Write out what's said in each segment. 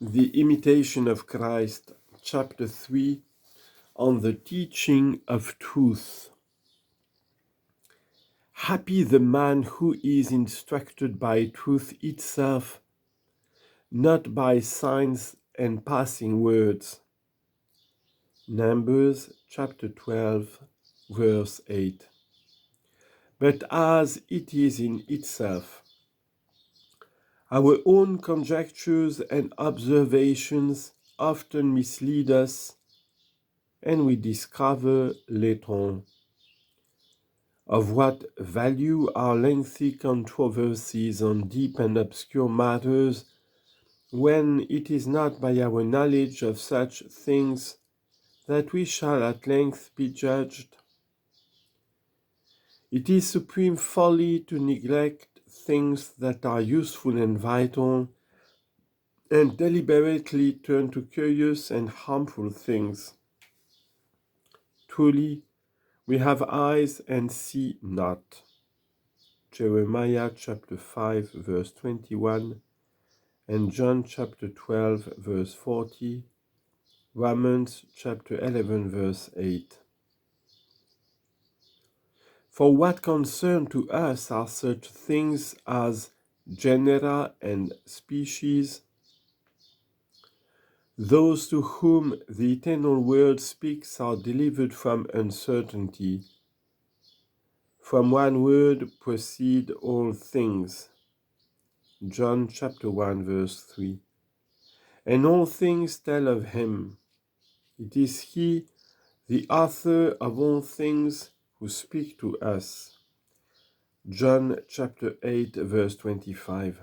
The Imitation of Christ, Chapter 3, on the teaching of truth. Happy the man who is instructed by truth itself, not by signs and passing words. Numbers chapter 12, verse 8. But as it is in itself, our own conjectures and observations often mislead us, and we discover later on. Of what value are lengthy controversies on deep and obscure matters when it is not by our knowledge of such things that we shall at length be judged? It is supreme folly to neglect things that are useful and vital, and deliberately turn to curious and harmful things. Truly, we have eyes and see not. Jeremiah chapter 5 verse 21 and John chapter 12 verse 40, Romans chapter 11 verse 8. For what concern to us are such things as genera and species? Those to whom the eternal word speaks are delivered from uncertainty. From one word proceed all things. John chapter 1 verse 3. And all things tell of him. It is he, the author of all things, who speaks to us. John chapter 8 verse 25.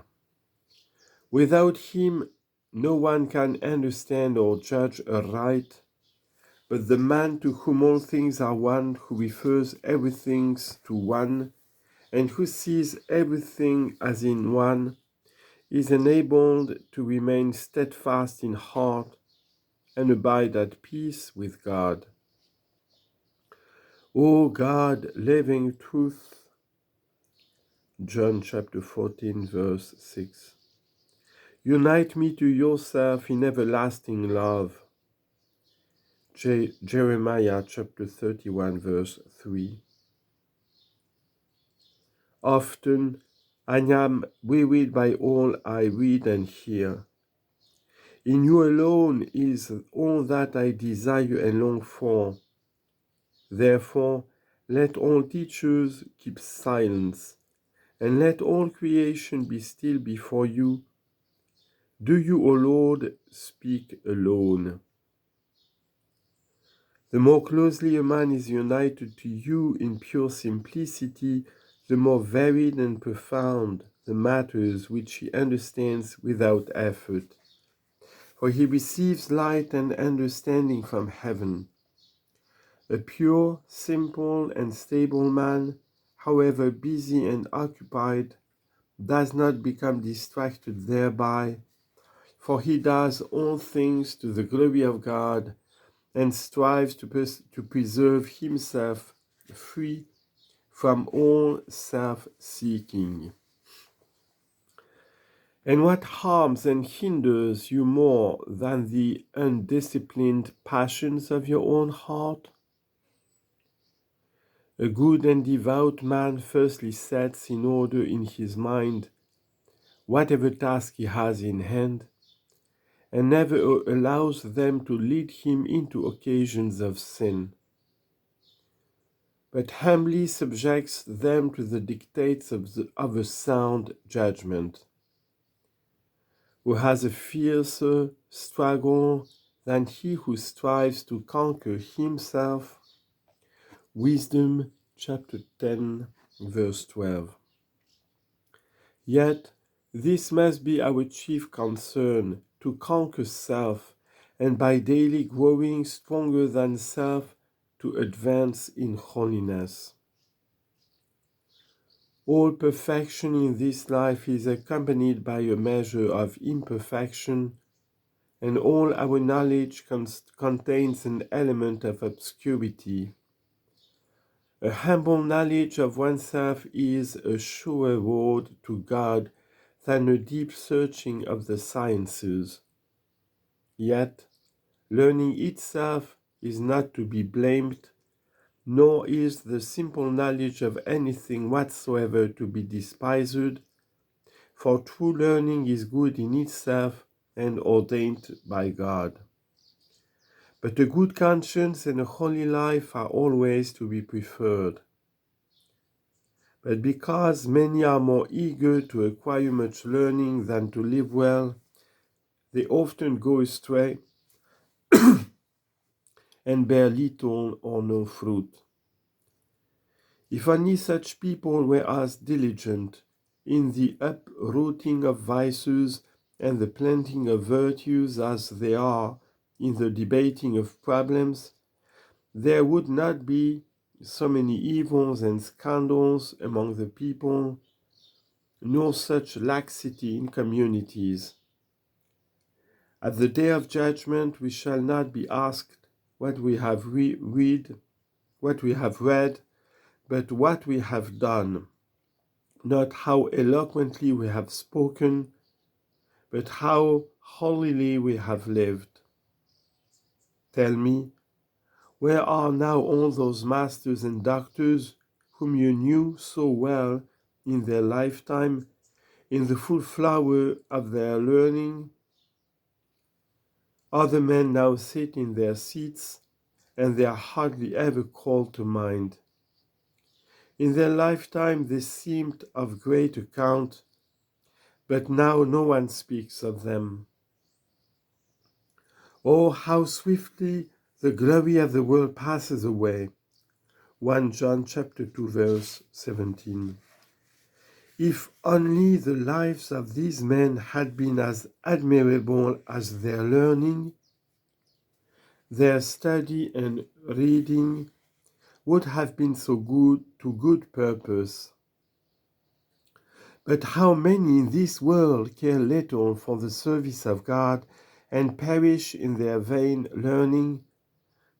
Without him, no one can understand or judge aright, but the man to whom all things are one, who refers everything to one, and who sees everything as in one, is enabled to remain steadfast in heart and abide at peace with God. O God, living truth, John chapter 14 verse 6. Unite me to yourself in everlasting love. Jeremiah chapter 31 verse 3. Often I am wearied by all I read and hear. In you alone is all that I desire and long for. Therefore, let all teachers keep silence, and let all creation be still before you. Do you, O Lord, speak alone? The more closely a man is united to you in pure simplicity, the more varied and profound the matters which he understands without effort. For he receives light and understanding from heaven. A pure, simple, and stable man, however busy and occupied, does not become distracted thereby, for he does all things to the glory of God and strives to preserve himself free from all self-seeking. And what harms and hinders you more than the undisciplined passions of your own heart? A good and devout man firstly sets in order in his mind whatever task he has in hand, and never allows them to lead him into occasions of sin, but humbly subjects them to the dictates of a sound judgment, who has a fiercer struggle than he who strives to conquer himself. Wisdom chapter 10 verse 12. Yet this must be our chief concern, to conquer self, and by daily growing stronger than self, to advance in holiness. All perfection in this life is accompanied by a measure of imperfection, and all our knowledge contains an element of obscurity. A humble knowledge of oneself is a surer road to God than a deep searching of the sciences. Yet, learning itself is not to be blamed, nor is the simple knowledge of anything whatsoever to be despised, for true learning is good in itself and ordained by God. But a good conscience and a holy life are always to be preferred. But because many are more eager to acquire much learning than to live well, they often go astray and bear little or no fruit. If only such people were as diligent in the uprooting of vices and the planting of virtues as they are in the debating of problems, there would not be so many evils and scandals among the people, nor such laxity in communities. At the day of judgment we shall not be asked what we have read, but what we have done, not how eloquently we have spoken, but how holily we have lived. Tell me, where are now all those masters and doctors whom you knew so well in their lifetime, in the full flower of their learning? Other men now sit in their seats, and they are hardly ever called to mind. In their lifetime they seemed of great account, but now no one speaks of them. Oh, how swiftly the glory of the world passes away. 1 John chapter 2 verse 17. If only the lives of these men had been as admirable as their learning, their study and reading would have been so good to good purpose. But how many in this world care little for the service of God and perish in their vain learning,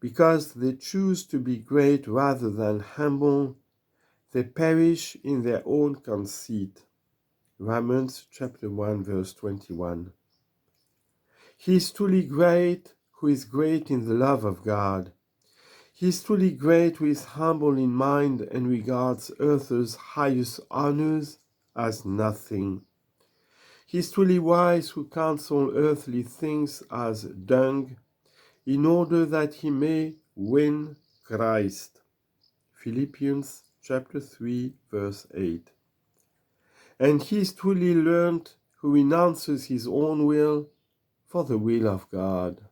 because they choose to be great rather than humble, they perish in their own conceit. Romans chapter 1 verse 21. He is truly great who is great in the love of God. He is truly great who is humble in mind and regards earth's highest honors as nothing. He is truly wise who counts all earthly things as dung, in order that he may win Christ. Philippians chapter 3 verse 8. And he is truly learned who renounces his own will for the will of God.